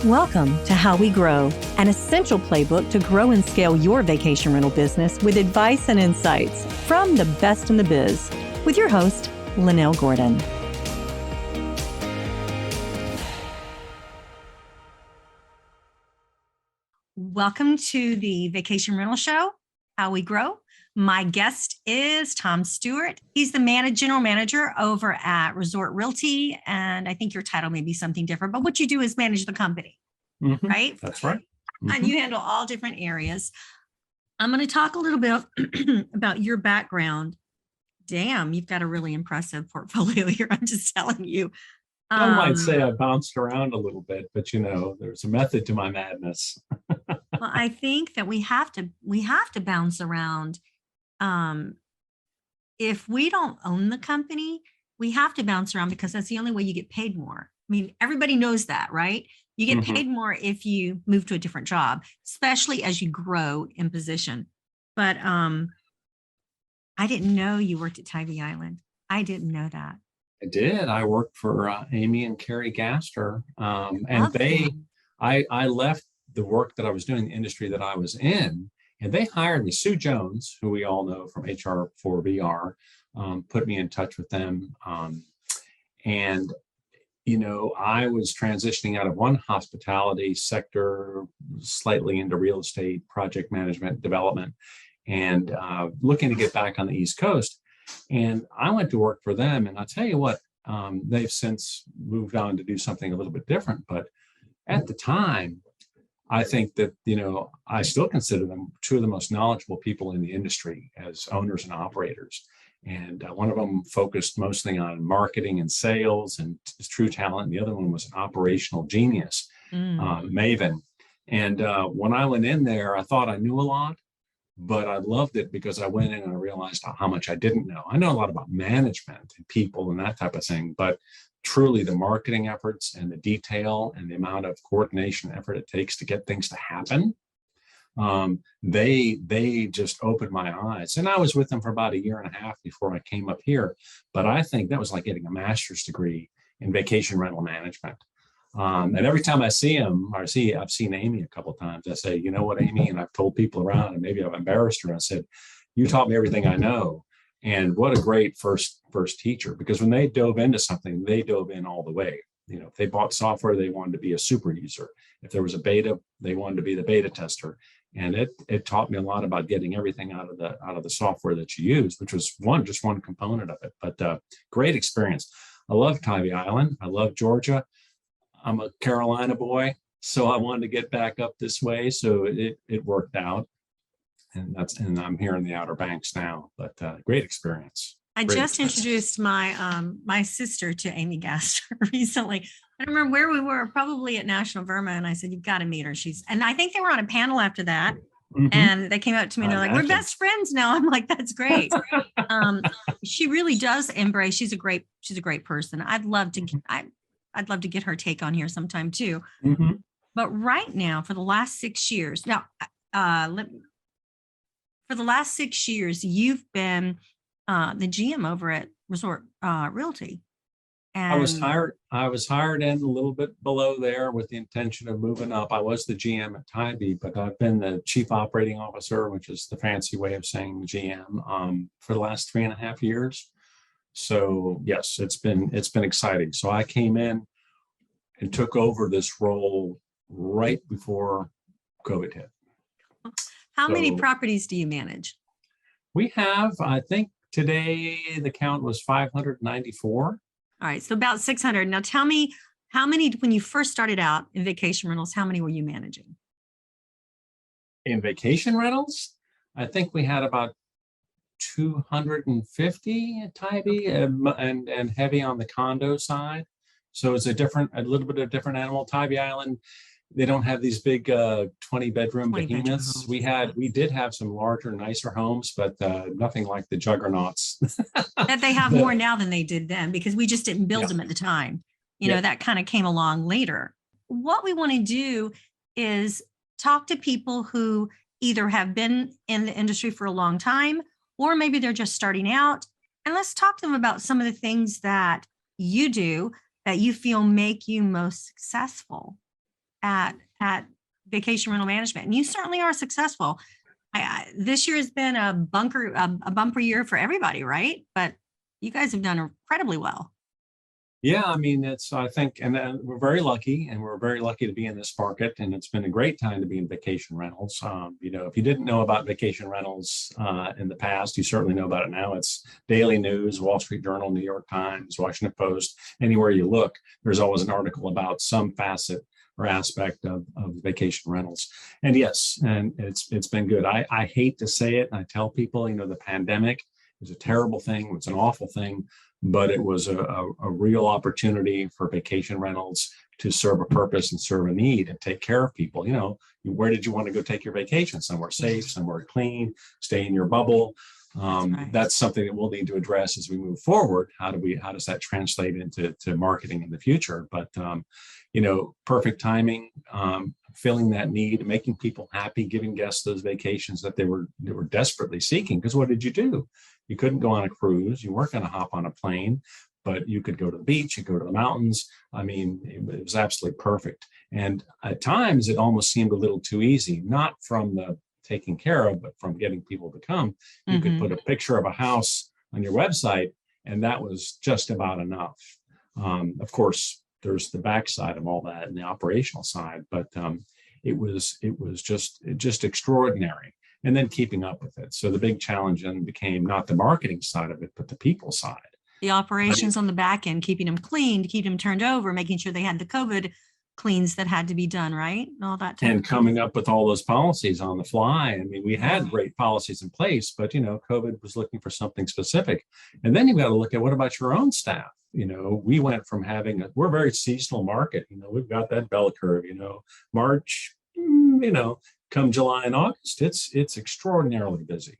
Welcome to How We Grow, an essential playbook to grow and scale your vacation rental business with advice and insights from the best in the biz, with your host, Lynell Gordon. Welcome to the Vacation Rental Show, How We Grow. My guest is Tom Stewart. He's the general manager over at Resort Realty. And I think your title may be something different, but what you do is manage the company, right? That's right. And you handle all different areas. I'm going to talk a little bit about your background. Damn, you've got a really impressive portfolio here. I'm just telling you. I might say I bounced around a little bit, but there's a method to my madness. Well, I think that we have to bounce around. If we don't own the company, we have to bounce around because that's the only way you get paid more. I mean, everybody knows that, right? You get paid more if you move to a different job, especially as you grow in position. But I didn't know you worked at Tybee Island. I didn't know that. I did. I worked for Amy and Carrie Gaster, and I left the work that I was doing, the industry that I was in, and they hired me. Sue Jones, who we all know from HR4VR, put me in touch with them. And I was transitioning out of one hospitality sector slightly into real estate, project management, development, and looking to get back on the East Coast. And I went to work for them. And I'll tell you what, they've since moved on to do something a little bit different. But at the time, I think that, I still consider them two of the most knowledgeable people in the industry as owners and operators. And one of them focused mostly on marketing and sales and true talent. And the other one was an operational genius, Maven. And when I went in there, I thought I knew a lot, but I loved it because I went in and I realized how much I didn't know. I know a lot about management and people and that type of thing, but truly the marketing efforts and the detail and the amount of coordination effort it takes to get things to happen, they just opened my eyes. And I was with them for about a year and a half before I came up here. But I think that was like getting a master's degree in vacation rental management. And every time I see him, I've seen Amy a couple of times, I say, you know what, Amy? And I've told people around, and maybe I've embarrassed her. I said, you taught me everything I know. And what a great first teacher, because when they dove into something, they dove in all the way. If they bought software, they wanted to be a super user. If there was a beta, they wanted to be the beta tester. And it taught me a lot about getting everything out of the software that you use, which was just one component of it. But great experience. I love Tybee Island. I love Georgia. I'm a Carolina boy, so I wanted to get back up this way. So it worked out. And I'm here in the Outer Banks now, but great experience. I just introduced my sister to Amy Gaster recently. I don't remember where we were, probably at National Verma, and I said, you've got to meet her. And I think they were on a panel after that, and they came out to me and they're like, we're best friends now. I'm like, that's great. She really does embrace. She's a great person. I'd love to get her take on here sometime too. But right now, for the last 6 years, you've been the GM over at Resort Realty. And I was hired in a little bit below there with the intention of moving up. I was the GM at Tybee, but I've been the chief operating officer, which is the fancy way of saying GM, for the last 3.5 years. So yes, it's been exciting. So I came in and took over this role right before COVID hit. How many properties do you manage? We have, I think today the count was 594. All right, so about 600. Now tell me, how many, when you first started out in vacation rentals, how many were you managing? In vacation rentals, I think we had about 250 at Tybee and heavy on the condo side. So it's a little bit of a different animal. Tybee Island, they don't have these big 20-bedroom behemoths. We did have some larger, nicer homes, but nothing like the juggernauts. That they have more now than they did then, because we just didn't build them at the time. That kind of came along later. What we want to do is talk to people who either have been in the industry for a long time, or maybe they're just starting out. And let's talk to them about some of the things that you do that you feel make you most successful. at vacation rental management, and you certainly are successful. This year has been a bumper year for everybody, right? But you guys have done incredibly well. Yeah, I mean, I think, and we're very lucky, and we're very lucky to be in this market, and it's been a great time to be in vacation rentals. If you didn't know about vacation rentals in the past, you certainly know about it now. It's daily news, Wall Street Journal, New York Times, Washington Post, anywhere you look, there's always an article about some facet or aspect of vacation rentals. And yes, and it's been good. I hate to say it, and I tell people, the pandemic is a terrible thing. It's an awful thing, but it was a real opportunity for vacation rentals to serve a purpose and serve a need and take care of people. Where did you want to go take your vacation? Somewhere safe, somewhere clean, stay in your bubble. That's something that we'll need to address as we move forward. How does that translate into marketing in the future? But perfect timing, filling that need, making people happy, giving guests those vacations that they were desperately seeking. Because what did you do? You couldn't go on a cruise. You weren't going to hop on a plane, but you could go to the beach, you go to the mountains. I mean, it was absolutely perfect. And at times it almost seemed a little too easy, not from the taking care of, but from getting people to come. You could put a picture of a house on your website, and that was just about enough. Of course, there's the backside of all that and the operational side, but it was just extraordinary. And then keeping up with it. So the big challenge then became not the marketing side of it, but the people side. The operations on the back end, keeping them clean, keep them turned over, making sure they had the COVID cleans that had to be done, right? And all that. And coming up with all those policies on the fly. I mean, we had great policies in place, but, COVID was looking for something specific. And then you've got to look at what about your own staff? We went from we're a very seasonal market. We've got that bell curve, March, come July and August, it's extraordinarily busy.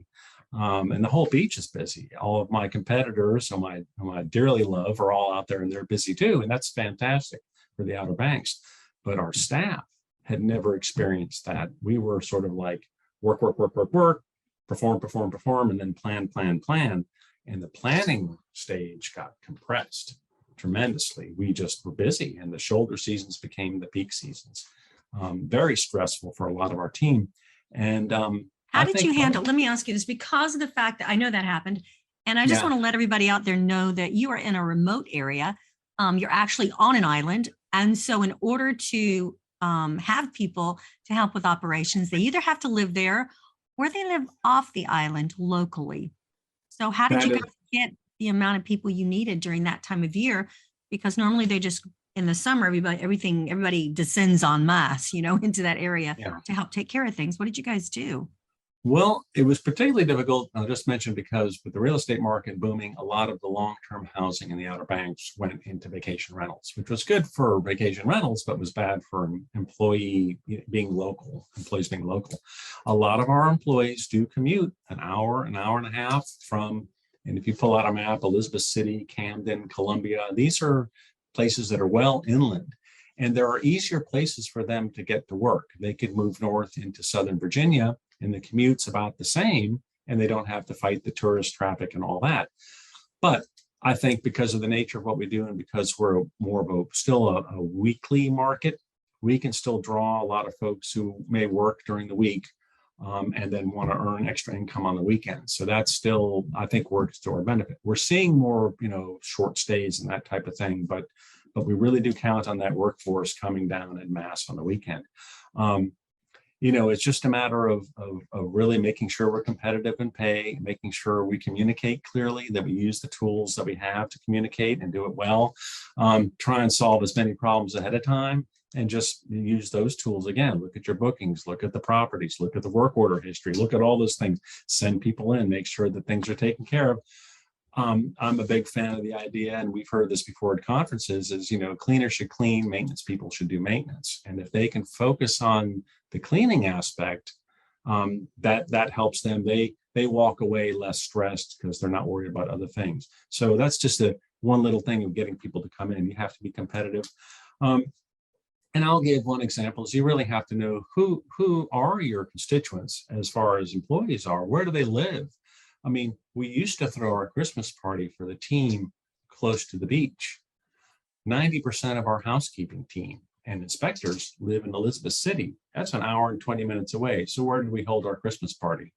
And the whole beach is busy. All of my competitors, whom I dearly love, are all out there and they're busy too. And that's fantastic for the Outer Banks. But our staff had never experienced that. We were sort of like work, perform, and then plan. And the planning stage got compressed tremendously. We just were busy, and the shoulder seasons became the peak seasons. Very stressful for a lot of our team. And how did you handle, let me ask you this, because of the fact that I know that happened, and I just want to let everybody out there know that you are in a remote area. You're actually on an island. And so in order to have people to help with operations, they either have to live there or they live off the island locally. So how did you guys get the amount of people you needed during that time of year? Because normally they just, in the summer, everybody descends en masse, into that area to help take care of things. What did you guys do? Well, it was particularly difficult, I'll just mention, because with the real estate market booming, a lot of the long-term housing in the Outer Banks went into vacation rentals, which was good for vacation rentals, but was bad for employees being local. A lot of our employees do commute an hour and a half from, and if you pull out a map, Elizabeth City, Camden, Columbia, these are places that are well inland. And there are easier places for them to get to work. They could move north into Southern Virginia, and the commute's about the same, and they don't have to fight the tourist traffic and all that. But I think because of the nature of what we do, and because we're more of still a weekly market, we can still draw a lot of folks who may work during the week and then want to earn extra income on the weekends. So that still, I think, works to our benefit. We're seeing more, short stays and that type of thing, but we really do count on that workforce coming down en masse on the weekend. It's just a matter of really making sure we're competitive in pay, making sure we communicate clearly, that we use the tools that we have to communicate and do it well, try and solve as many problems ahead of time, and just use those tools again. Look at your bookings, look at the properties, look at the work order history, look at all those things, send people in, make sure that things are taken care of. I'm a big fan of the idea, and we've heard this before at conferences, is, cleaners should clean, maintenance people should do maintenance. And if they can focus on the cleaning aspect, that helps them. They walk away less stressed because they're not worried about other things. So that's just one little thing of getting people to come in. You have to be competitive. And I'll give one example, is you really have to know who are your constituents as far as employees are. Where do they live? I mean, we used to throw our Christmas party for the team close to the beach. 90% of our housekeeping team and inspectors live in Elizabeth City. That's an hour and 20 minutes away. So where did we hold our Christmas party?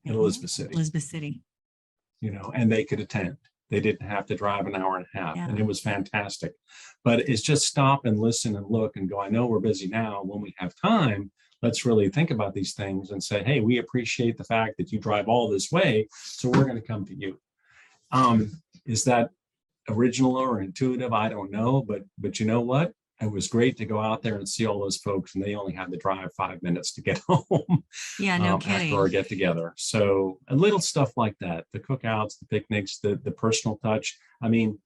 In Elizabeth City. Elizabeth City. And they could attend. They didn't have to drive an hour and a half, and it was fantastic. But it's just stop and listen and look and go, I know we're busy now. When we have time, let's really think about these things and say, hey, we appreciate the fact that you drive all this way, so we're going to come to you. Is that original or intuitive? I don't know, but you know what? It was great to go out there and see all those folks, and they only had to drive 5 minutes to get home. Yeah, no kidding. After our get together. So a little stuff like that, the cookouts, the picnics, the personal touch. I mean,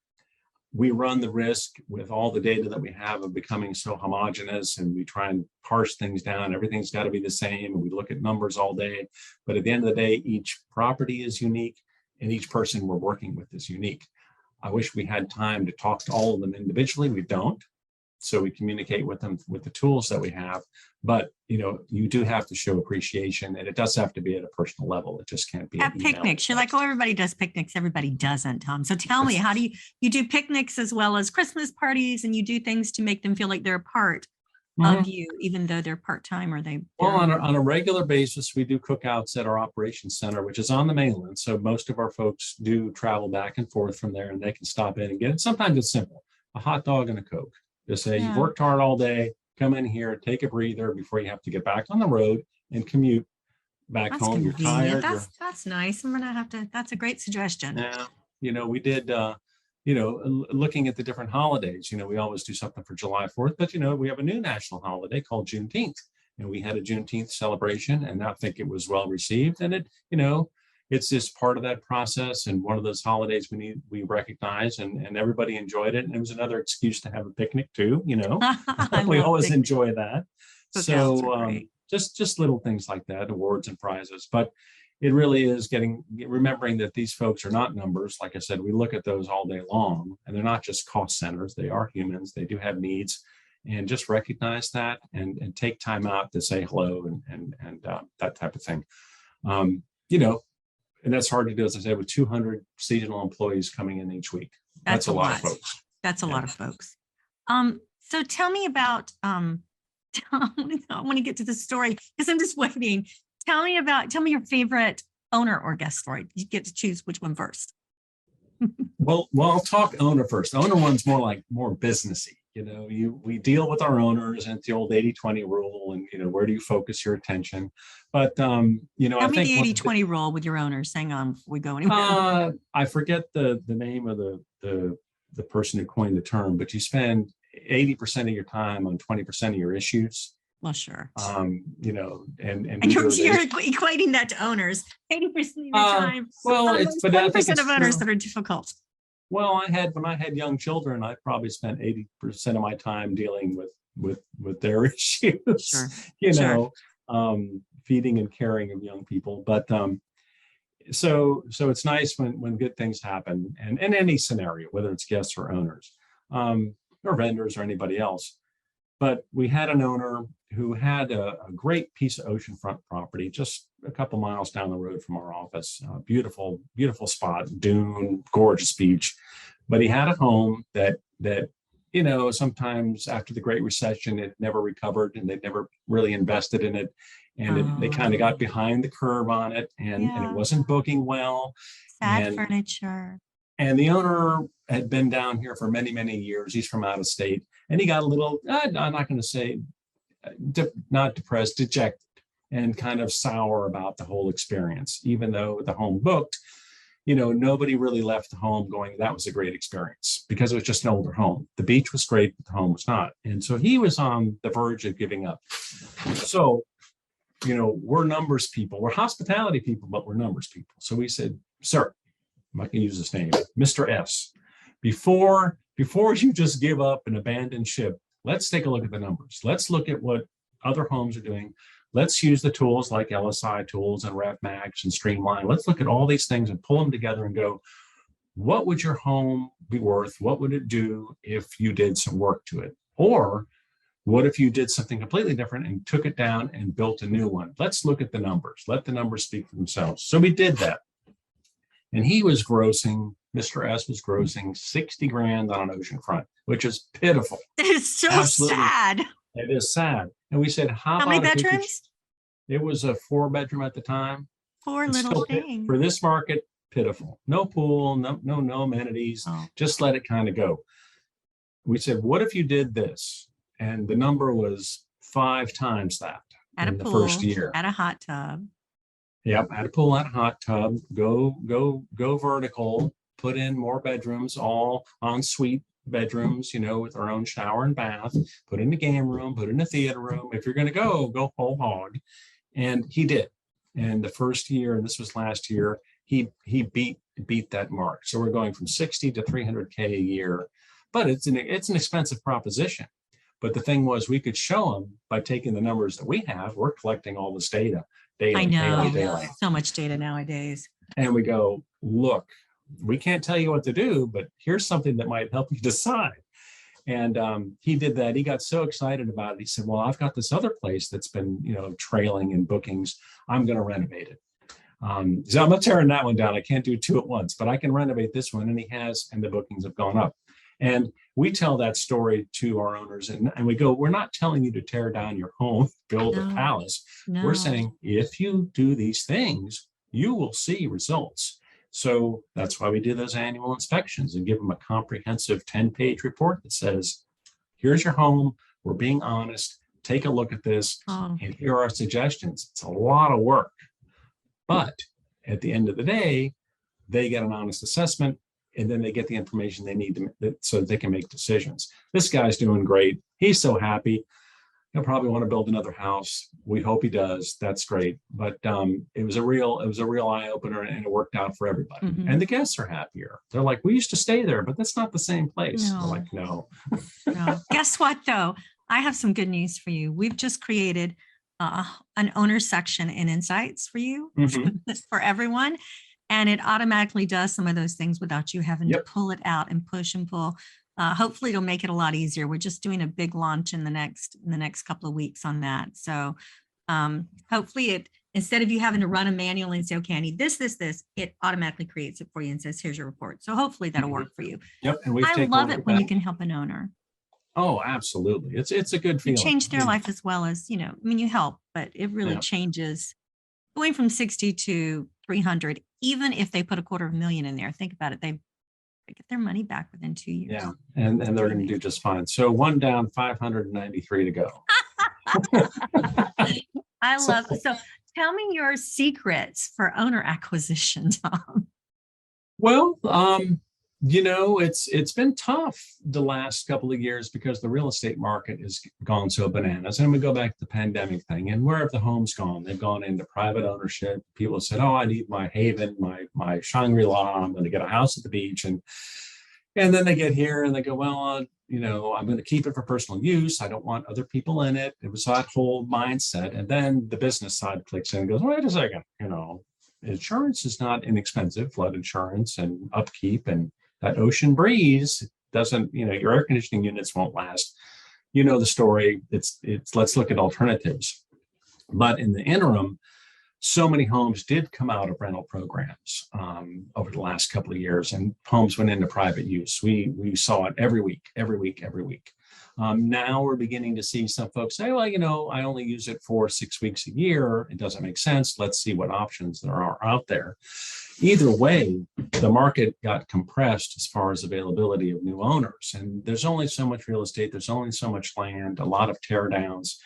we run the risk with all the data that we have of becoming so homogenous, and we try and parse things down. Everything's got to be the same, and we look at numbers all day. But at the end of the day, each property is unique, and each person we're working with is unique. I wish we had time to talk to all of them individually. We don't. So we communicate with them with the tools that we have. But, you do have to show appreciation, and it does have to be at a personal level. It just can't be at picnics. You're like, oh, everybody does picnics. Everybody doesn't, Tom. So tell me, how do you do picnics as well as Christmas parties, and you do things to make them feel like they're a part of you, even though they're part-time or they. Well, on a regular basis, we do cookouts at our operations center, which is on the mainland. So most of our folks do travel back and forth from there, and they can stop in and get it. Sometimes it's simple, a hot dog and a Coke. Just say, you've worked hard all day, come in here, take a breather before you have to get back on the road and commute back home. Convenient. You're tired. That's nice. I'm going to have to, that's a great suggestion. Yeah. We did, looking at the different holidays, we always do something for July 4th, but, we have a new national holiday called Juneteenth, and we had a Juneteenth celebration, and I think it was well received. And it, it's just part of that process, and one of those holidays we recognize, and everybody enjoyed it. And it was another excuse to have a picnic too, we always enjoy that. So just little things like that, awards and prizes. But it really is remembering that these folks are not numbers. Like I said, we look at those all day long, and they're not just cost centers. They are humans. They do have needs, and just recognize that and take time out to say hello and that type of thing. And that's hard to do, as I said, with 200 seasonal employees coming in each week. That's a lot of folks. That's a lot of folks. So tell me about, I want to get to the story because I'm just waiting. Tell me your favorite owner or guest story. You get to choose which one first. Well, I'll talk owner first. Owner one's more businessy. We deal with our owners, and it's the old 80-20 rule, and where do you focus your attention? But Tell me the 80-20 rule with your owners. Hang on before we go anywhere. I forget the name of the person who coined the term, but you spend 80% of your time on 20% of your issues. Well, sure. And you're equating that to owners. 80% of your time. Well, it's 20% of owners that are difficult. Well, when I had young children, I probably spent 80% of my time dealing with their issues. Sure. Feeding and caring of young people. But so it's nice when good things happen, and in any scenario, whether it's guests or owners, or vendors or anybody else. But we had an owner who had a great piece of oceanfront property just a couple miles down the road from our office. Beautiful, beautiful spot, dune, gorgeous beach. But he had a home that sometimes after the Great Recession, it never recovered, and they never really invested in it. And they kind of got behind the curve on it, and it wasn't booking well. Sad furniture. And the owner had been down here for many, many years. He's from out of state. And he got a little, I'm not going to say not depressed, dejected, and kind of sour about the whole experience. Even though the home booked, nobody really left the home going, that was a great experience, because it was just an older home. The beach was great, but the home was not. And so he was on the verge of giving up. So, we're numbers people. We're hospitality people, but we're numbers people. So we said, sir, I'm not going to use his name, Mr. S. Before you just give up and abandon ship, let's take a look at the numbers. Let's look at what other homes are doing. Let's use the tools like LSI tools and RevMax and Streamline. Let's look at all these things and pull them together and go, what would your home be worth? What would it do if you did some work to it? Or what if you did something completely different and took it down and built a new one? Let's look at the numbers. Let the numbers speak for themselves. So we did that. And he was grossing Mr. S was grossing 60 grand on an oceanfront, which is pitiful. It's so Absolutely. sad. It is sad. And we said, How about many if we could- bedrooms? It was a 4-bedroom at the time. Poor It's little still thing. for this market, pitiful. No pool, no amenities. Oh. Just let it kind of go. We said, what if you did this? And the number was 5 times that At a in the pool, first year. at a hot tub. Yep, at a pool, at a hot tub, go vertical, put in more bedrooms, all en suite bedrooms, with our own shower and bath, put in a game room, put in a theater room. If you're going to go whole hog. And he did. And the first year, and this was last year, he beat that mark. So we're going from 60 to 300K a year, but it's an expensive proposition. But the thing was, we could show them by taking the numbers that we have. We're collecting all this data daily. I know. Daily. So much data nowadays. And we go, look, we can't tell you what to do, but here's something that might help you decide. And he did that. He got so excited about it. He said, well, I've got this other place that's been, trailing in bookings. I'm going to renovate it. So I'm not tearing that one down. I can't do 2 at once, but I can renovate this one. And he has, and the bookings have gone up. And we tell that story to our owners and we go, we're not telling you to tear down your home, build a palace. No. We're saying, if you do these things, you will see results. So that's why we do those annual inspections and give them a comprehensive 10-page report that says, here's your home. We're being honest. Take a look at this. Oh. And here are our suggestions. It's a lot of work. But at the end of the day, they get an honest assessment and then they get the information they need so that they can make decisions. This guy's doing great. He's so happy. He'll probably want to build another house. We hope he does. That's great. But it was a real eye opener, and it worked out for everybody. Mm-hmm. And the guests are happier. They're like, we used to stay there, but that's not the same place. No. We're like, no. No. Guess what, though? I have some good news for you. We've just created an owner section in Insights for you, for everyone. And it automatically does some of those things without you having to pull it out and push and pull. Hopefully it'll make it a lot easier. We're just doing a big launch in the next couple of weeks on that. So hopefully instead of you having to run a manual and say, okay, I need this, it automatically creates it for you and says, here's your report. So hopefully that'll work for you. Yep. And I love it when you can help an owner. Oh, absolutely. It's a good feeling. You change their life as well as, you help, but it really changes going from 60 to 300, even if they put $250,000 in there. Think about it. They get their money back within 2 years. Yeah, and they're going to do just fine. So 1 down, 593 to go. I love it. So tell me your secrets for owner acquisition, Tom. Well, it's been tough the last couple of years because the real estate market has gone so bananas. And we go back to the pandemic thing, and where have the homes gone? They've gone into private ownership. People have said, oh, I need my haven, my Shangri-La. I'm going to get a house at the beach. And then they get here and they go, well, I'm going to keep it for personal use. I don't want other people in it. It was that whole mindset. And then the business side clicks in and goes, wait a second, insurance is not inexpensive, flood insurance and upkeep, and that ocean breeze doesn't, your air conditioning units won't last. The story. It's let's look at alternatives. But in the interim, so many homes did come out of rental programs over the last couple of years, and homes went into private use. We saw it every week. Now we're beginning to see some folks say, well, I only use it for 6 weeks a year. It doesn't make sense. Let's see what options there are out there. Either way, the market got compressed as far as availability of new owners. And there's only so much real estate. There's only so much land, a lot of tear downs.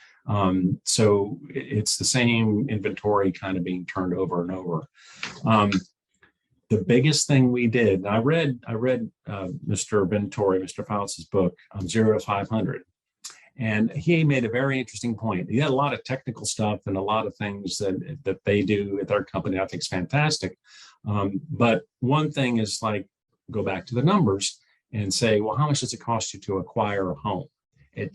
So it's the same inventory kind of being turned over and over. The biggest thing we did, and I read Mr. Bentori, Mr. Fautz's book, 0 to 500. And he made a very interesting point. He had a lot of technical stuff and a lot of things that they do at their company. I think is fantastic. But one thing is go back to the numbers and say, well, how much does it cost you to acquire a home?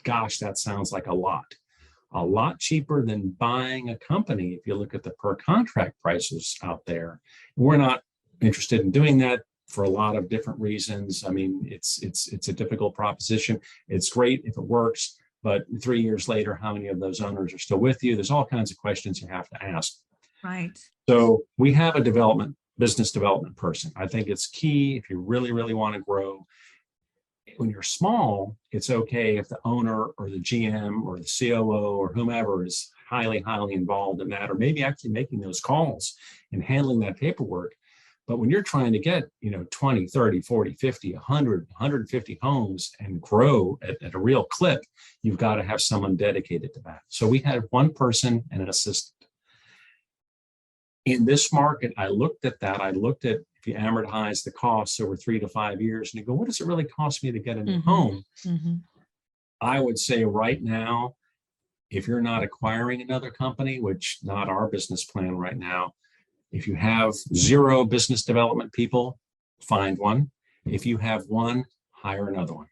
Gosh, that sounds like a lot cheaper than buying a company. If you look at the per contract prices out there, we're not interested in doing that for a lot of different reasons. I mean, it's a difficult proposition. It's great if it works, but 3 years later, how many of those owners are still with you? There's all kinds of questions you have to ask. Right. So we have a development business development person. I think it's key if you really, really want to grow. When you're small, it's okay if the owner or the GM or the COO or whomever is highly, highly involved in that, or maybe actually making those calls and handling that paperwork. But when you're trying to get, 20, 30, 40, 50, 100, 150 homes and grow at a real clip, you've got to have someone dedicated to that. So we had one person and an assistant. In this market, I looked at that. I looked at if you amortize the costs over 3 to 5 years, and you go, what does it really cost me to get a new home? I would say right now, if you're not acquiring another company, which not our business plan right now, if you have 0 business development people, find one. If you have one, hire another one.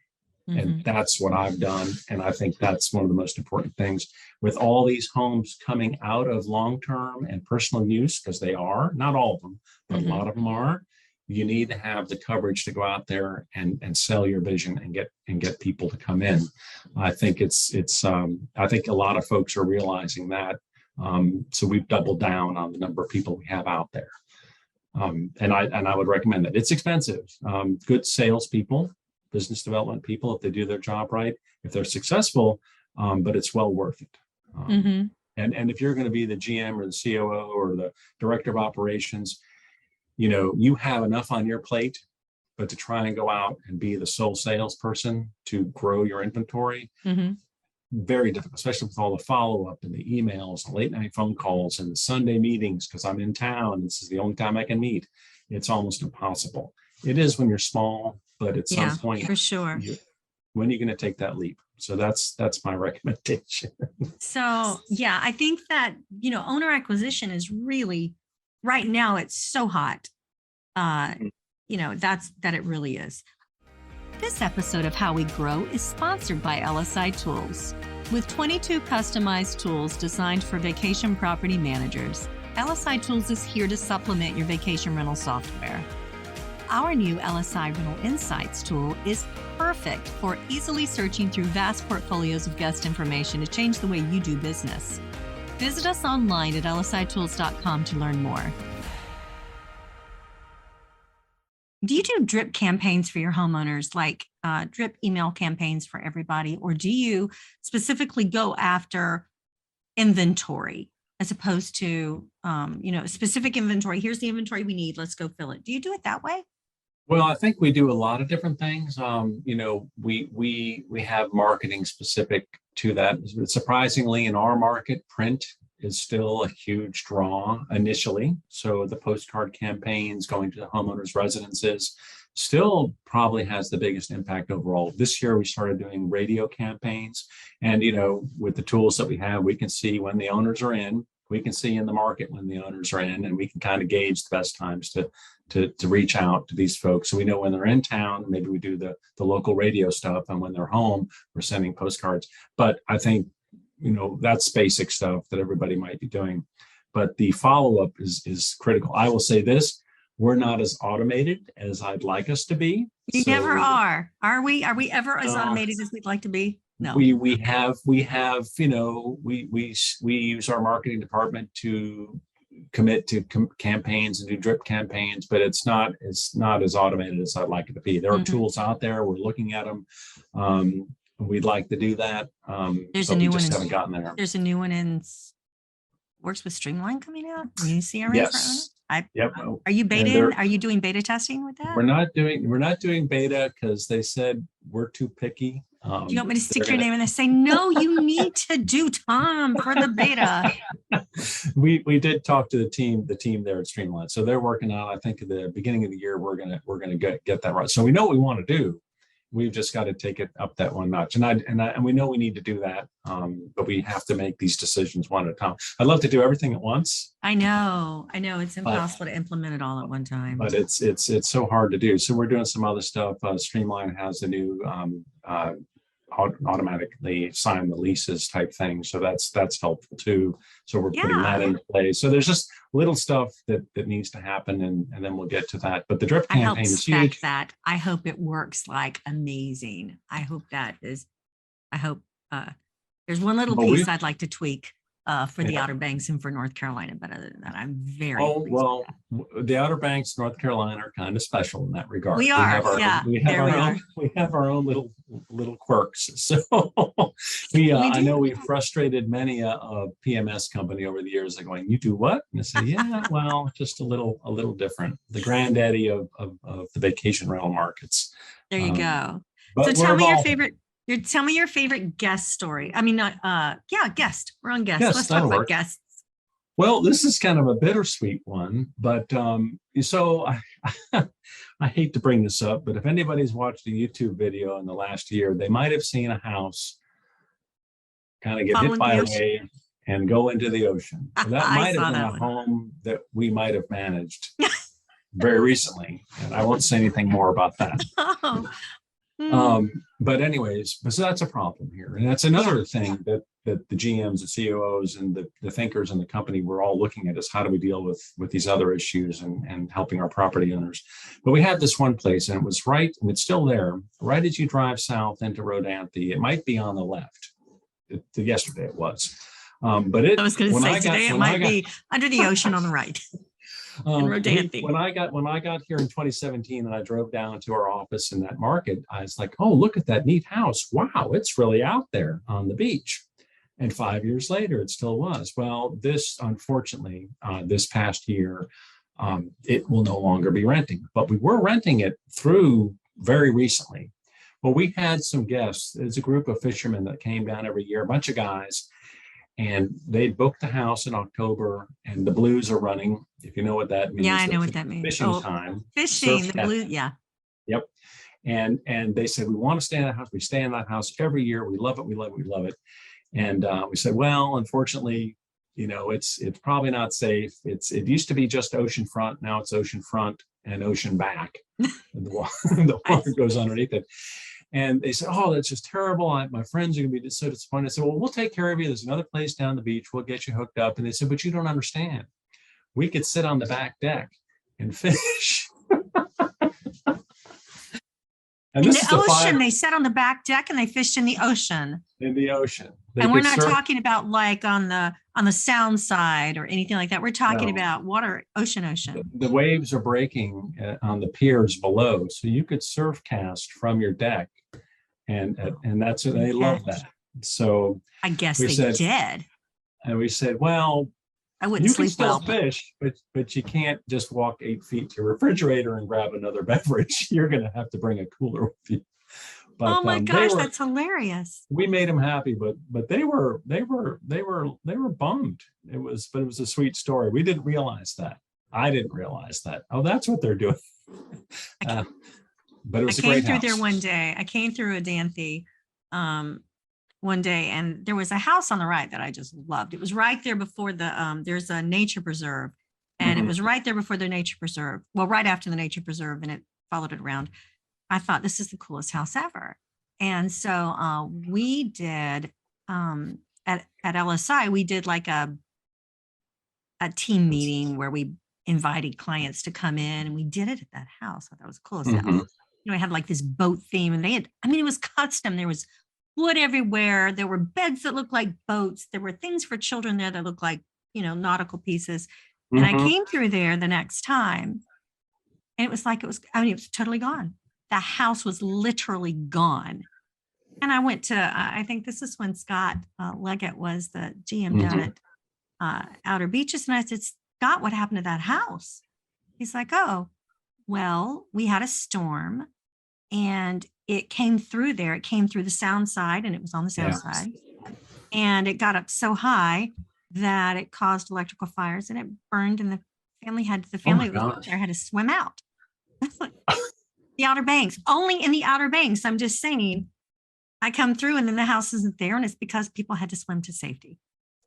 And that's what I've done. And I think that's one of the most important things with all these homes coming out of long-term and personal use, because they are, not all of them, but a lot of them are. You need to have the coverage to go out there and sell your vision and get people to come in. I think I think a lot of folks are realizing that. So we've doubled down on the number of people we have out there. And I would recommend that. It's expensive. Good salespeople, business development people, if they do their job right, if they're successful, but it's well worth it. And if you're going to be the GM or the COO or the director of operations, you have enough on your plate, but to try and go out and be the sole salesperson to grow your inventory, very difficult, especially with all the follow-up and the emails and late night phone calls and the Sunday meetings, because I'm in town. This is the only time I can meet. It's almost impossible. It is when you're small, but at some point, for sure. When are you going to take that leap? So that's my recommendation. So, yeah, I think that, owner acquisition is really, right now, it's so hot. That it really is. This episode of How We Grow is sponsored by LSI Tools. With 22 customized tools designed for vacation property managers, LSI Tools is here to supplement your vacation rental software. Our new LSI Rental Insights tool is perfect for easily searching through vast portfolios of guest information to change the way you do business. Visit us online at lsitools.com to learn more. Do you do drip campaigns for your homeowners, like drip email campaigns for everybody, or do you specifically go after inventory as opposed to, specific inventory? Here's the inventory we need. Let's go fill it. Do you do it that way? Well, I think we do a lot of different things. We have marketing specific to that. Surprisingly, in our market, print is still a huge draw initially. So the postcard campaigns going to the homeowners' residences still probably has the biggest impact overall. This year, we started doing radio campaigns. And, with the tools that we have, we can see when the owners are in. We can see in the market when the owners are in, and we can kind of gauge the best times to reach out to these folks. So we know when they're in town, maybe we do the local radio stuff, and when they're home, we're sending postcards. But I think, that's basic stuff that everybody might be doing. But the follow-up is critical. I will say this, we're not as automated as I'd like us to be. You never are. Are we? Are we ever as automated as we'd like to be? No. We have, we use our marketing department to commit to campaigns and do drip campaigns, but it's not as automated as I'd like it to be. There are tools out there. We're looking at them. We'd like to do that. There's a new one. Haven't gotten there. There's a new one works with Streamline coming out. You see our yes. Yep. Are you beta? Are you doing beta testing with that? We're not doing beta because they said we're too picky. Do you want me to stick your name in there? Say, no, you need to do Tom for the beta. We did talk to the team there at Streamline. So they're working on, I think at the beginning of the year, we're gonna get that right. So we know what we want to do. We've just got to take it up that one notch. And we know we need to do that. But we have to make these decisions one at a time. I'd love to do everything at once. I know it's impossible to implement it all at one time. But it's so hard to do. So we're doing some other stuff. Streamline has a new automatically sign the leases type thing. So that's helpful too. So we're putting that into place. So there's just little stuff that needs to happen, and then we'll get to that. But the drip campaign is huge. I hope it works like amazing. I hope there's one little piece I'd like to tweak. for the Yeah. Outer Banks and for North Carolina. But other than that, I'm very Oh, pleased with well, that. the Outer Banks, North Carolina are kind of special in that regard. We are, yeah, We have there our we own, are. we have our own little quirks. So We I know do. we frustrated many a PMS company over the years. Like going, you do what? And I say, yeah, well, just a little different. The granddaddy of the vacation rental markets. There you Um, go. So but we're tell me your evolving. favorite. Tell me your favorite guest story. I mean, not yeah, guest. We're on guest. Yes, Let's talk that'll about work. guests. Well, this is kind of a bittersweet one, but so I hate to bring this up, but if anybody's watched a YouTube video in the last year, they might have seen a house kind of get Fall hit in by the a ocean. wave and go into the ocean. Well, that I might have saw been that a one. home that we might have managed very recently, and I won't say anything more about that. Oh, mm, But anyways, so that's a problem here, and that's yeah. another thing that the GMs, the COOs, and the thinkers in the company we're all looking at is how do we deal with these other issues and helping our property owners. But we had this one place, and it was right, and it's still there, right as you drive south into Rodanthe. It might be on the left. Yesterday it was, but I was going to say today it when I might got be under the ocean on the right in Rodanthe. when I got here in 2017 and I drove down to our office in that market, I was like, oh, look at that neat house. Wow, it's really out there on the beach. And 5 years later, it still was. Well, this, unfortunately, this past year, it will no longer be renting, but we were renting it through very recently. Well, we had some guests. There's a group of fishermen that came down every year, a bunch of guys, and they booked the house in October, and the blues are running. If you know what that Yeah, means, I know the what that means. fishing Oh, time, fishing, surf the cap. blue. Yeah. Yep. And they said, we want to stay in that house. We stay in that house every year. We love it. We love it. We love it. And we said, well, unfortunately, it's probably not safe. It used to be just oceanfront. Now it's oceanfront and ocean back. And the water goes underneath it. And they said, oh, that's just terrible. My friends are going to be so disappointed. I said, well, we'll take care of you. There's another place down the beach. We'll get you hooked up. And they said, but you don't understand. We could sit on the back deck and fish. And In this the is the ocean, they sat on the back deck and they fished in the ocean. in the ocean. They And we're could not surf. talking about like on the sound side or anything like that. We're talking No. about water, ocean. The waves are breaking on the piers below, so you could surf cast from your deck, and that's what they love that. So I guess we they said, did. and we said, well, I wouldn't you can sleep still well. fish, but you can't just walk 8 feet to your refrigerator and grab another beverage. You're going to have to bring a cooler with you. But Oh my gosh, that's hilarious. we made them happy, but they were bummed. It was a sweet story. We didn't realize that. I didn't realize that. Oh, that's what they're doing. But it was a great through house. there one day. I came through Adanthe one day, and there was a house on the right that I just loved. It was right there before the there's a nature preserve, and it was right there before the nature preserve. Well, right after the nature preserve, and it followed it around. I thought this is the coolest house ever. And so we did at LSI, we did like a team meeting where we invited clients to come in, and we did it at that house. I thought it was the coolest house. It had like this boat theme, and it was custom. There was wood everywhere. There were beds that looked like boats. There were things for children there that looked like, nautical pieces. And I came through there the next time, and it was totally gone. The house was literally gone. And I went to, I think this is when Scott Leggett was the GM down at Outer Beaches. And I said, Scott, what happened to that house? He's like, oh, well, we had a storm and it came through there. It came through the sound side, and it was on the south side. And it got up so high that it caused electrical fires, and it burned, and the family there had to swim out. The Outer Banks, only in the Outer Banks. I'm just saying, I come through and then the house isn't there, and it's because people had to swim to safety.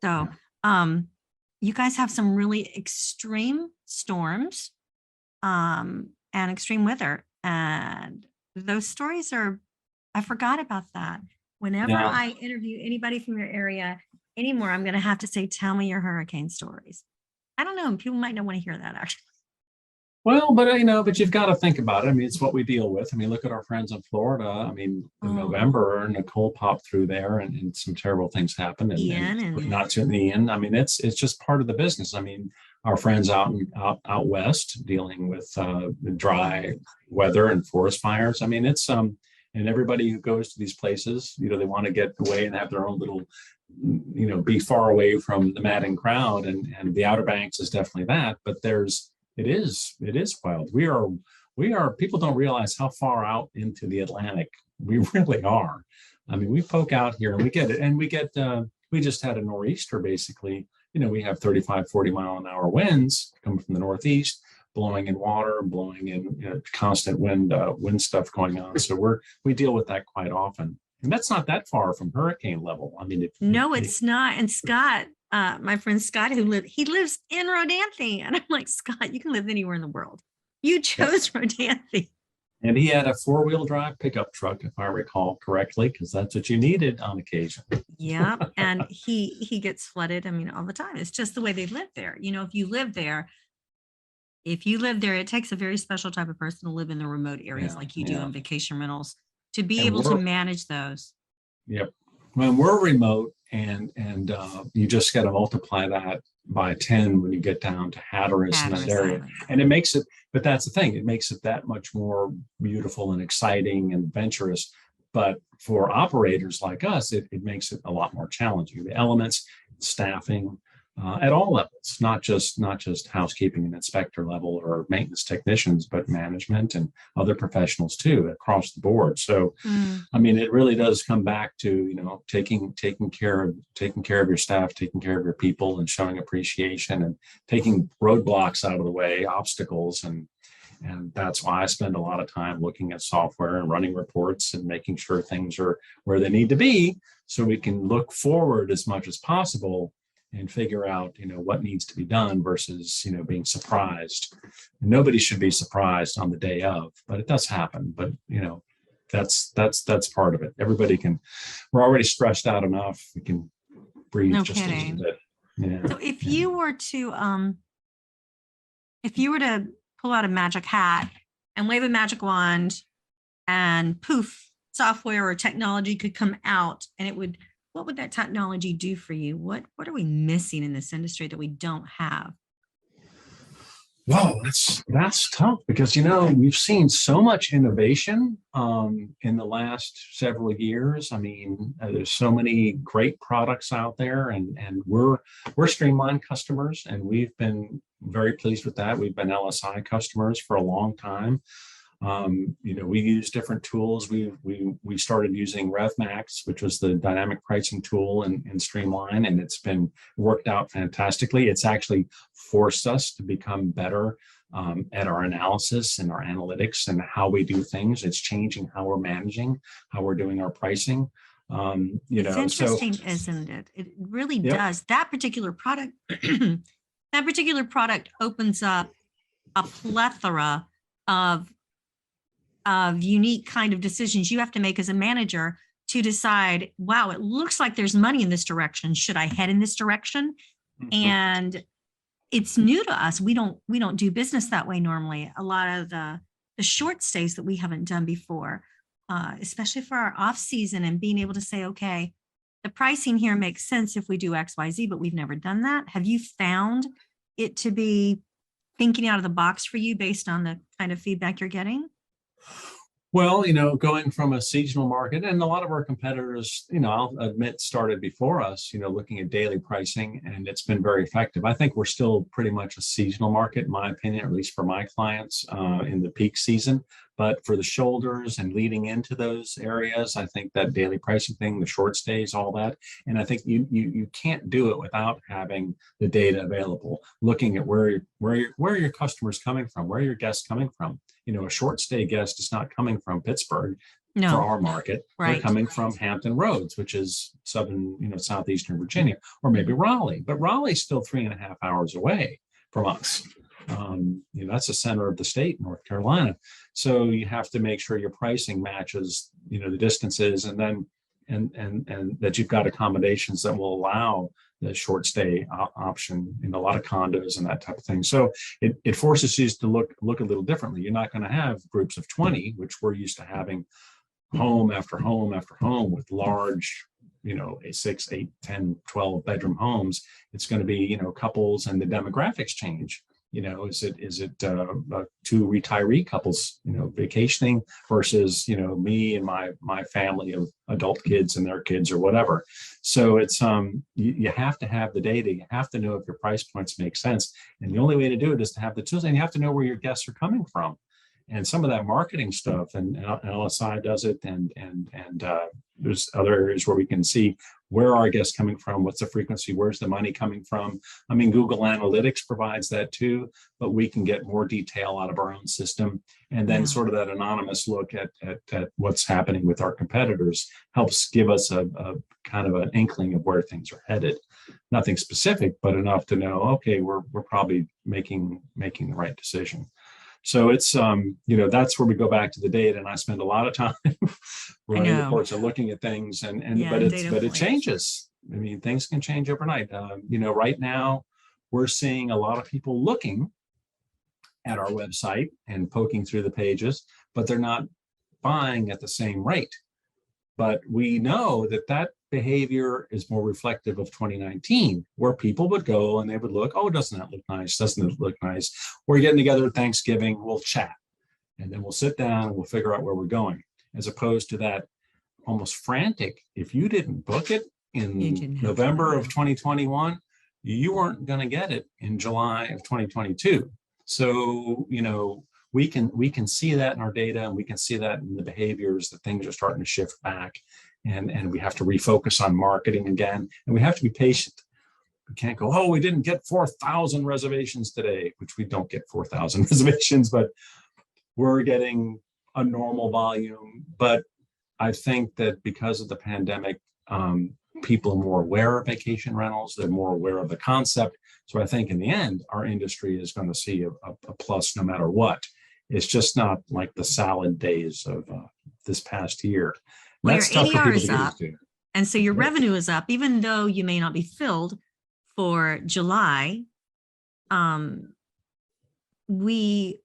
So you guys have some really extreme storms and extreme weather, and those stories I forgot about that. Whenever I interview anybody from your area anymore, I'm going to have to say, tell me your hurricane stories. I don't know. People might not want to hear that, actually. Well, but but you've got to think about it. I mean, it's what we deal with. I mean, look at our friends in Florida. I mean, in Oh, November, Nicole popped through there, and some terrible things happened, and Ian and not to the end. I mean, it's just part of the business. I mean, our friends out west dealing with dry weather and forest fires. I mean, it's and everybody who goes to these places, they want to get away and have their own little, be far away from the madding crowd, and the Outer Banks is definitely that. But it is wild. We are people don't realize how far out into the Atlantic we really are. I mean, we poke out here and we get it, and we just had a nor'easter basically. We have 35, 40 mile an hour winds coming from the northeast, blowing in water, blowing in constant wind stuff going on. So we deal with that quite often. And that's not that far from hurricane level. I mean, no, it's not. And Scott, my friend Scott, he lives in Rodanthe. And I'm like, Scott, you can live anywhere in the world. You chose Rodanthe. And he had a 4-wheel drive pickup truck, if I recall correctly, because that's what you needed on occasion. Yeah. And he gets flooded. I mean, all the time. It's just the way they live there. If you live there, it takes a very special type of person to live in the remote areas like you do on vacation rentals to be able to manage those. Yep. When we're remote and you just got to multiply that by 10 when you get down to Hatteras and that area. Island. And it makes it, but that's the thing, it makes it that much more beautiful and exciting and adventurous. But for operators like us, it makes it a lot more challenging. The elements, staffing, at all levels, not just housekeeping and inspector level or maintenance technicians, but management and other professionals too across the board. So, I mean, it really does come back to taking care of your staff, taking care of your people, and showing appreciation and taking roadblocks out of the way, obstacles, and that's why I spend a lot of time looking at software and running reports and making sure things are where they need to be, so we can look forward as much as possible and figure out, what needs to be done versus, being surprised. Nobody should be surprised on the day of, but it does happen. But, that's part of it. We're already stressed out enough. We can breathe No just kidding. a little bit. Yeah. So if you were to pull out a magic hat and wave a magic wand and poof, software or technology could come out and what would that technology do for you? What are we missing in this industry that we don't have? Wow, that's tough because we've seen so much innovation in the last several years. I mean, there's so many great products out there, and we're streamlined customers, and we've been very pleased with that. We've been LSI customers for a long time. We use different tools. We started using RevMax, which was the dynamic pricing tool in Streamline, and it's been worked out fantastically. It's actually forced us to become better at our analysis and our analytics and how we do things. It's changing how we're managing, how we're doing our pricing. It's interesting, isn't it? It really does. That particular product, opens up a plethora of unique kind of decisions you have to make as a manager to decide, wow, it looks like there's money in this direction. Should I head in this direction? And it's new to us. We don't do business that way normally. A lot of the short stays that we haven't done before, especially for our off season, and being able to say, okay, the pricing here makes sense if we do XYZ, but we've never done that. Have you found it to be thinking out of the box for you based on the kind of feedback you're getting? Well, going from a seasonal market, and a lot of our competitors, I'll admit, started before us, looking at daily pricing, and it's been very effective. I think we're still pretty much a seasonal market, in my opinion, at least for my clients in the peak season. But for the shoulders and leading into those areas, I think that daily pricing thing, the short stays, all that. And I think you can't do it without having the data available, looking at where your customers coming from, where your guests coming from. A short stay guest is not coming from Pittsburgh for our market. Right. They're coming from Hampton Roads, which is southeastern Virginia, or maybe Raleigh. But Raleigh's still 3.5 hours away from us. That's the center of the state, North Carolina. So you have to make sure your pricing matches, the distances, and then and that you've got accommodations that will allow the short stay option in a lot of condos and that type of thing. So it forces you to look a little differently. You're not going to have groups of 20, which we're used to having, home after home after home with large, a 6, 8, 10, 12 bedroom homes. It's going to be, couples, and the demographics change. Is it two retiree couples, vacationing versus, me and my family of adult kids and their kids or whatever. So it's, you have to have the data. You have to know if your price points make sense. And the only way to do it is to have the tools, and you have to know where your guests are coming from. And some of that marketing stuff, and LSI does it, and there's other areas where we can see where are guests coming from, what's the frequency, where's the money coming from. I mean, Google Analytics provides that too, but we can get more detail out of our own system. And then sort of that anonymous look at what's happening with our competitors helps give us a kind of an inkling of where things are headed. Nothing specific, but enough to know, okay, we're probably making the right decision. So it's, that's where we go back to the data, and I spend a lot of time running reports and looking at things, but it changes. I mean, things can change overnight. Right now we're seeing a lot of people looking at our website and poking through the pages, but they're not buying at the same rate. But we know that behavior is more reflective of 2019, where people would go and they would look, oh, doesn't that look nice? Doesn't it look nice? We're getting together at Thanksgiving, we'll chat, and then we'll sit down and we'll figure out where we're going, as opposed to that almost frantic, if you didn't book it in November of 2021, you weren't going to get it in July of 2022. So, we can see that in our data, and we can see that in the behaviors, that things are starting to shift back, and we have to refocus on marketing again, and we have to be patient. We can't go, oh, we didn't get 4,000 reservations today, which we don't get 4,000 reservations, but we're getting a normal volume. But I think that because of the pandemic, people are more aware of vacation rentals. They're more aware of the concept. So I think in the end, our industry is going to see a plus no matter what. It's just not like the salad days of this past year. Well, your ADR is up, and so your revenue is up, even though you may not be filled for July. We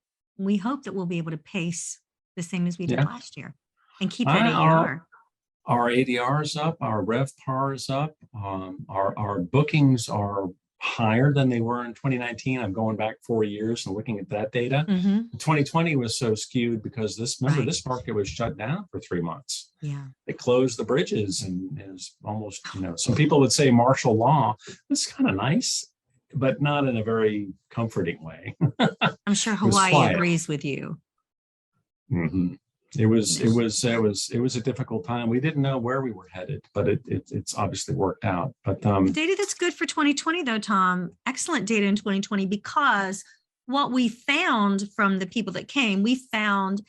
hope that we'll be able to pace the same as we did last year and keep that ADR. Our ADR is up, our RevPAR is up, our bookings are higher than they were in 2019. I'm going back 4 years and looking at that data. 2020 was so skewed because this market was shut down for 3 months. Yeah, they closed the bridges, and it was almost, some people would say martial law. It's kind of nice, but not in a very comforting way. I'm sure Hawaii agrees with you. It was a difficult time. We didn't know where we were headed, but it's obviously worked out. But the data that's good for 2020, though, Tom, excellent data in 2020, because what we found from the people that came, we found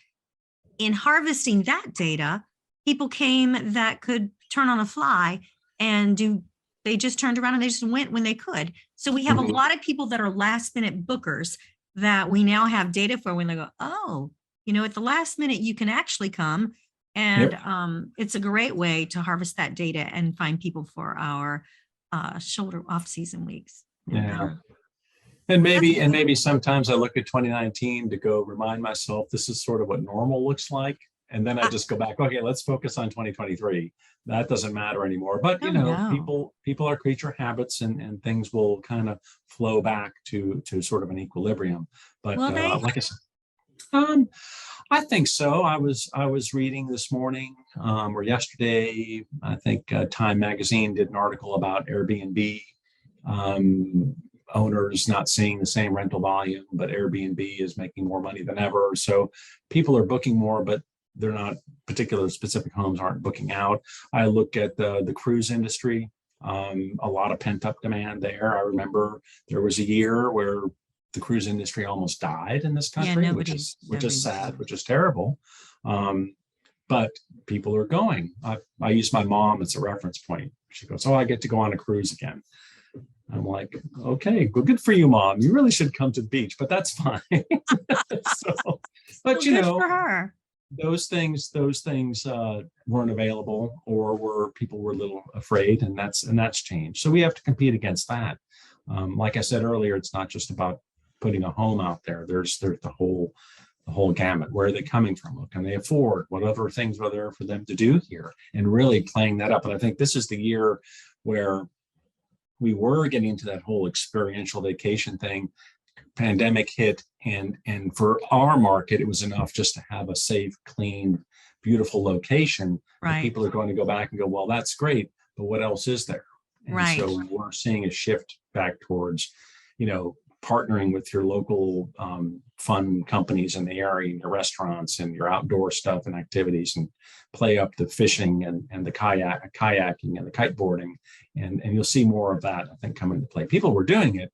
in harvesting that data, people came that could turn on a fly and they just turned around and they just went when they could. So we have a lot of people that are last minute bookers that we now have data for when they go, oh, at the last minute, you can actually come, and it's a great way to harvest that data and find people for our shoulder off-season weeks. Yeah, and maybe sometimes I look at 2019 to go remind myself this is sort of what normal looks like, and then I just go back. Okay, let's focus on 2023. That doesn't matter anymore. But people are creature habits, and things will kind of flow back to sort of an equilibrium. But like I said. I think so. I was reading this morning or yesterday. I think Time Magazine did an article about Airbnb owners not seeing the same rental volume, but Airbnb is making more money than ever. So people are booking more, but they're not specific homes aren't booking out. I look at the cruise industry. A lot of pent up demand there. I remember there was a year where the cruise industry almost died in this country, which is sad, which is terrible. But people are going. I use my mom as a reference point. She goes, oh, I get to go on a cruise again. I'm like, okay, well, good for you, Mom. You really should come to the beach, but that's fine. But good for her. those things weren't available, or people were a little afraid, and that's changed. So we have to compete against that. Like I said earlier, it's not just about putting a home out there. There's the whole gamut. Where are they coming from? What can they afford? What other things are there for them to do here? And really playing that up. And I think this is the year where we were getting into that whole experiential vacation thing. Pandemic hit, and for our market, it was enough just to have a safe, clean, beautiful location. Right. People are going to go back and go, well, that's great, but what else is there? And Right. so we're seeing a shift back towards, partnering with your local fun companies in the area, and your restaurants and your outdoor stuff and activities, and play up the fishing and the kayaking and the kiteboarding. And you'll see more of that, I think, come into play. People were doing it,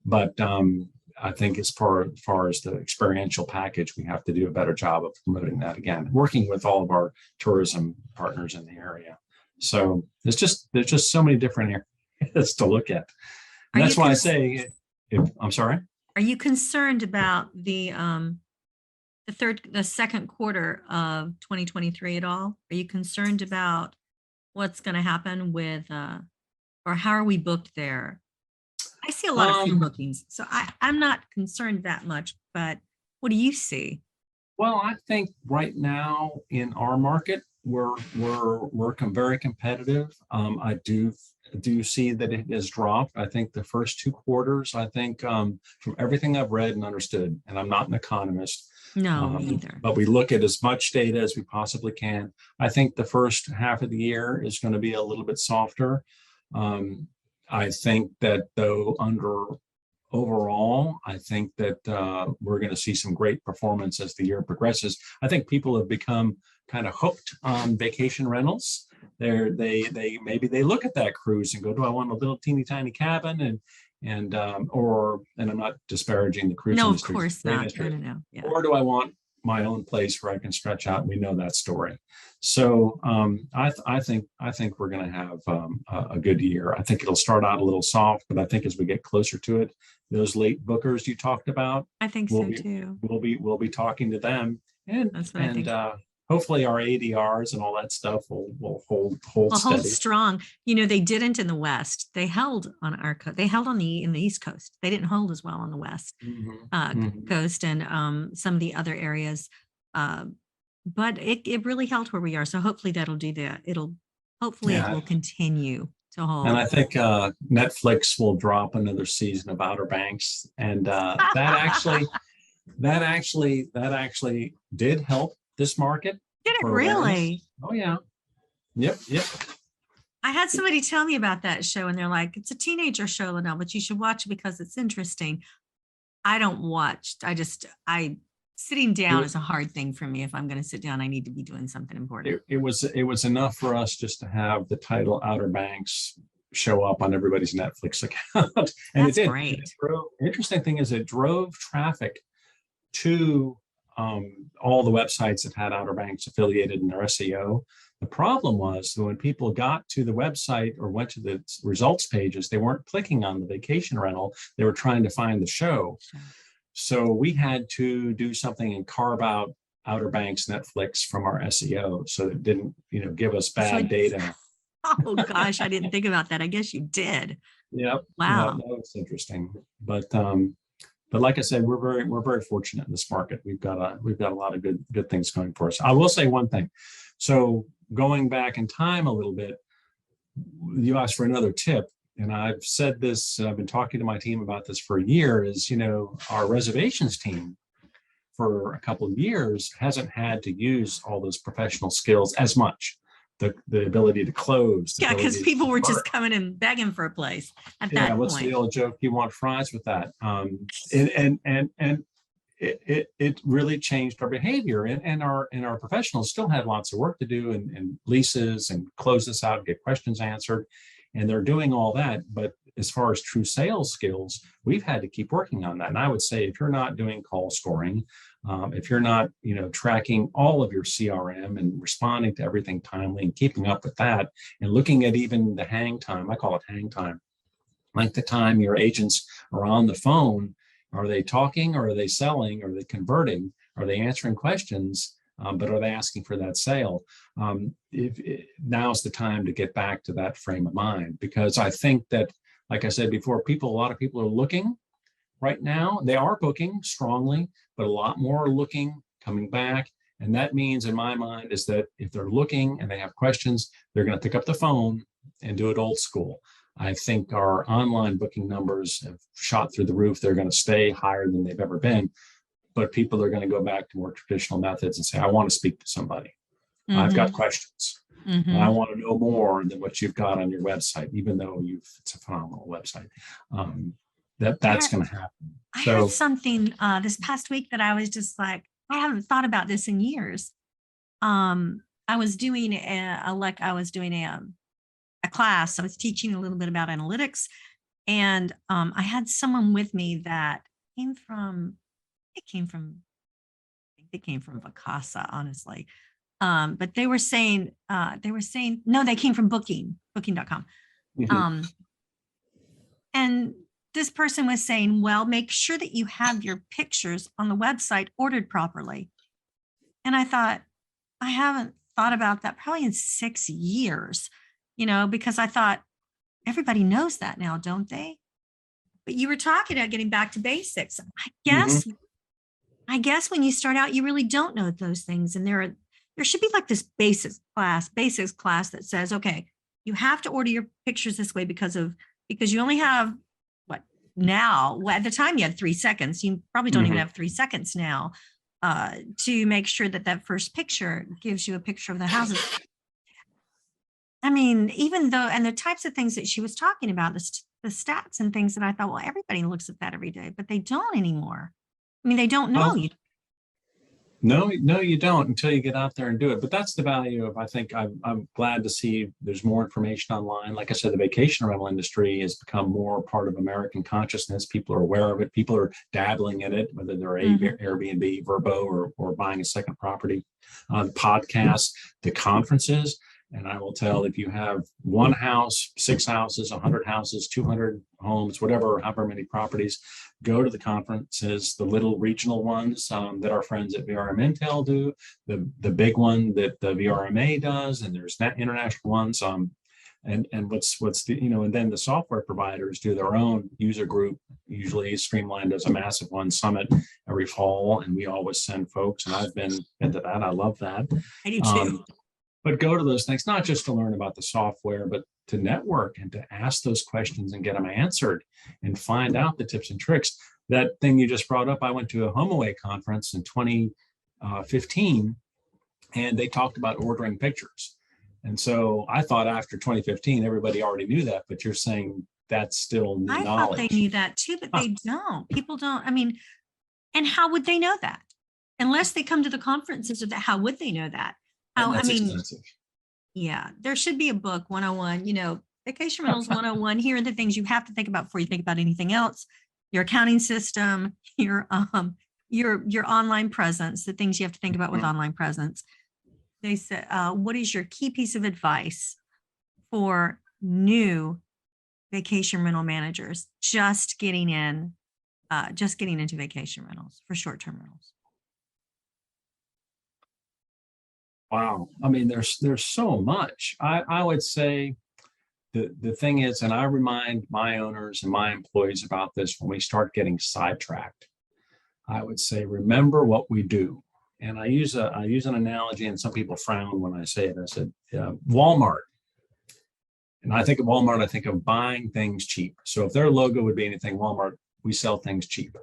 but I think as far as the experiential package, we have to do a better job of promoting that again, working with all of our tourism partners in the area. So there's just so many different areas to look at. And that's why I say, I'm sorry. Are you concerned about the second quarter of 2023 at all? Are you concerned about what's going to happen with, or how are we booked there? I see a lot of free bookings, so I'm not concerned that much, but what do you see? Well, I think right now in our market, we're very competitive. I do see that it has dropped. I think the first 2 quarters, I think from everything I've read and understood, and I'm not an economist. No, me either. But we look at as much data as we possibly can. I think the first half of the year is going to be a little bit softer. I think that though overall, I think that we're going to see some great performance as the year progresses. I think people have become kind of hooked on vacation rentals. They maybe they look at that cruise and go, do I want a little teeny tiny cabin? And I'm not disparaging the cruise industry. No, of course not. No. Yeah. Or do I want my own place where I can stretch out? We know that story. So I think we're going to have a good year. I think it'll start out a little soft, but I think as we get closer to it, those late bookers you talked about, I think so too. We'll be talking to them, and hopefully our ADRs and all that stuff will hold steady. Hold strong. They didn't in the West. They held on our coast. They held in the East Coast. They didn't hold as well on the West coast and some of the other areas. But it really held where we are. So hopefully that'll do that. It will continue to hold. And I think Netflix will drop another season of Outer Banks, and that actually did help this market. Did it really? Oh yeah. Yep. I had somebody tell me about that show, and they're like, it's a teenager show, Lynell, but you should watch it because it's interesting. I don't watch. Sitting down is a hard thing for me. If I'm going to sit down, I need to be doing something important. It was enough for us just to have the title Outer Banks show up on everybody's Netflix account. And that's it did. Great. Interesting thing is it drove traffic to all the websites that had Outer Banks affiliated in their SEO. The problem was that when people got to the website or went to the results pages, they weren't clicking on the vacation rental. They were trying to find the show. Sure. So we had to do something and carve out Outer Banks Netflix from our SEO so it didn't, give us bad data. Oh gosh, I didn't think about that. I guess you did. Yep. Wow. That was interesting. But like I said, we're very fortunate in this market. We've got a lot of good things going for us. I will say one thing. So going back in time a little bit, you asked for another tip. And I've said this, I've been talking to my team about this for a year, is, our reservations team for a couple of years hasn't had to use all those professional skills as much. The ability to close. Yeah, because people were just coming and begging for a place at that point. What's the old joke? You want fries with that. And it really changed our behavior. And our professionals still had lots of work to do and leases and close this out and get questions answered. And they're doing all that. But as far as true sales skills, we've had to keep working on that. And I would say if you're not doing call scoring, if you're not, tracking all of your CRM and responding to everything timely and keeping up with that and looking at even the hang time, I call it hang time, like the time your agents are on the phone, are they talking or are they selling? Are they converting? Are they answering questions? but are they asking for that sale? Now's the time to get back to that frame of mind, because I think that, like I said before, a lot of people are looking right now. They are booking strongly, but a lot more are looking, coming back. And that means, in my mind, is that if they're looking and they have questions, they're going to pick up the phone and do it old school. I think our online booking numbers have shot through the roof. They're going to stay higher than they've ever been, but people are going to go back to more traditional methods and say, I want to speak to somebody. I've got questions. And I want to know more than what you've got on your website, even though it's a phenomenal website. That's going to happen. I heard something this past week that I was just like, I haven't thought about this in years. I was doing a class. I was teaching a little bit about analytics, and I had someone with me that came from Vacasa, honestly. But they were saying no, they came from booking.com. And this person was saying, well, make sure that you have your pictures on the website ordered properly. And I thought, I haven't thought about that probably in 6 years, because I thought everybody knows that now, don't they? But you were talking about getting back to basics. I guess when you start out, you really don't know those things. And there should be like this basics class that says, okay, you have to order your pictures this way because you only have now. At the time you had 3 seconds. You probably don't even have 3 seconds now to make sure that first picture gives you a picture of the houses. I mean, even though, and the types of things that she was talking about, the stats and things that I thought, well, everybody looks at that every day, but they don't anymore. I mean, they don't know. No, you don't until you get out there and do it. But that's the value of, I think I'm glad to see there's more information online. Like I said, the vacation rental industry has become more part of American consciousness. People are aware of it. People are dabbling in it, whether they're Airbnb, Vrbo, or buying a second property. The podcasts, the conferences. And I will tell, if you have one house, 6 houses, 100 houses, 200 homes, however many properties, go to the conferences, the little regional ones that our friends at VRM Intel do, the big one that the VRMA does, and there's international ones. And then the software providers do their own user group. Usually Streamline does a massive one summit every fall, and we always send folks, and I've been into that. I love that. I do too. But go to those things, not just to learn about the software, but to network and to ask those questions and get them answered and find out the tips and tricks. That thing you just brought up, I went to a HomeAway conference in 2015, and they talked about ordering pictures. And so I thought after 2015, everybody already knew that, but you're saying that's still new knowledge. I thought they knew that too, but they don't. People don't. I mean, and how would they know that? Unless they come to the conferences, how would they know that? Expensive. Yeah, there should be a book 101, vacation rentals 101. Here are the things you have to think about before you think about anything else. Your accounting system, your online presence, the things you have to think about with online presence. They said, what is your key piece of advice for new vacation rental managers just getting into vacation rentals for short-term rentals? Wow. I mean, there's so much. I would say the thing is, and I remind my owners and my employees about this when we start getting sidetracked, I would say, remember what we do. And I use an analogy, and some people frown when I say it. I said, Walmart. And I think of Walmart, I think of buying things cheap. So if their logo would be anything, Walmart, we sell things cheap.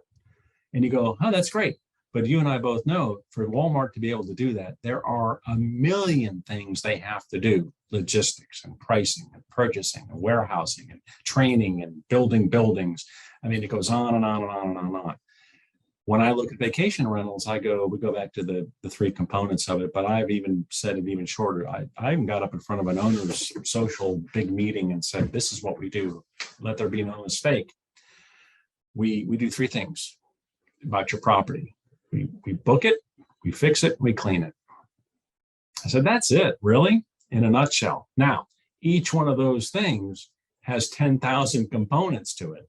And you go, oh, that's great. But you and I both know, for Walmart to be able to do that, there are a million things they have to do: logistics and pricing and purchasing and warehousing and training and building buildings. I mean, it goes on and on and on and on and on. When I look at vacation rentals, we go back to the 3 components of it, but I've even said it even shorter. I even got up in front of an owner's social big meeting and said, this is what we do. Let there be no mistake. We do 3 things about your property. We book it, we fix it, we clean it. I said, that's it, really, in a nutshell. Now, each one of those things has 10,000 components to it.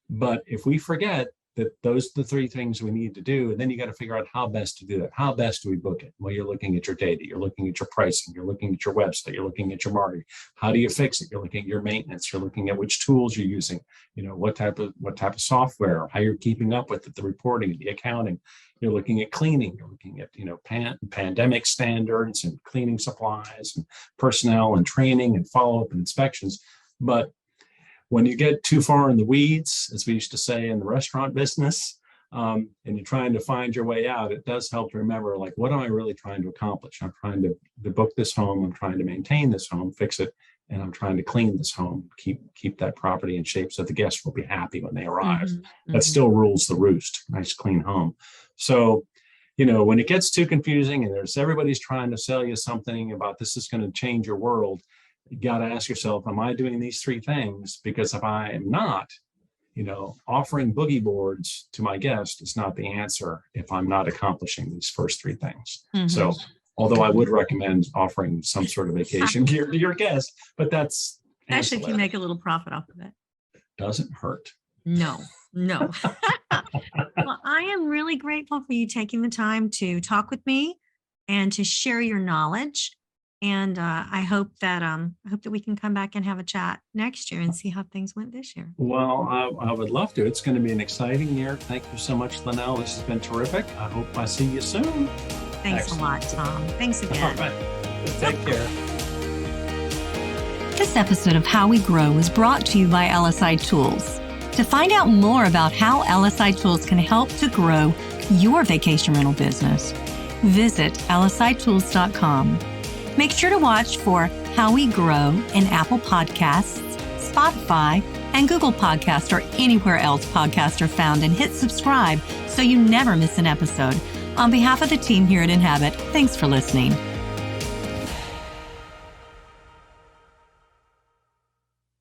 But if we forget that those are the three things we need to do. And then you got to figure out how best to do that. How best do we book it? Well, you're looking at your data, you're looking at your pricing, you're looking at your website, you're looking at your marketing. How do you fix it? You're looking at your maintenance, you're looking at which tools you're using, what type of software, how you're keeping up with it, the reporting, the accounting. You're looking at cleaning, you're looking at, pandemic standards and cleaning supplies and personnel and training and follow-up and inspections. But when you get too far in the weeds, as we used to say in the restaurant business, and you're trying to find your way out, it does help to remember, like, what am I really trying to accomplish? I'm trying to book this home, I'm trying to maintain this home, fix it, and I'm trying to clean this home, keep that property in shape so the guests will be happy when they arrive. That still rules the roost, nice clean home. So, when it gets too confusing and everybody's trying to sell you something about this is going to change your world, you got to ask yourself, am I doing these three things? Because if I am not, offering boogie boards to my guest is not the answer if I'm not accomplishing these first three things. So, although I would recommend offering some sort of vacation gear to your guests, but that's especially if you make a little profit off of it. Doesn't hurt. No. Well, I am really grateful for you taking the time to talk with me and to share your knowledge. And I hope that we can come back and have a chat next year and see how things went this year. Well, I would love to. It's going to be an exciting year. Thank you so much, Lynell. This has been terrific. I hope I see you soon. Thanks Excellent. A lot, Tom. Thanks again. All right. Take care. This episode of How We Grow is brought to you by LSI Tools. To find out more about how LSI Tools can help to grow your vacation rental business, visit lsitools.com. Make sure to watch for How We Grow in Apple Podcasts, Spotify, and Google Podcasts, or anywhere else podcasts are found, and hit subscribe so you never miss an episode. On behalf of the team here at Inhabit, thanks for listening.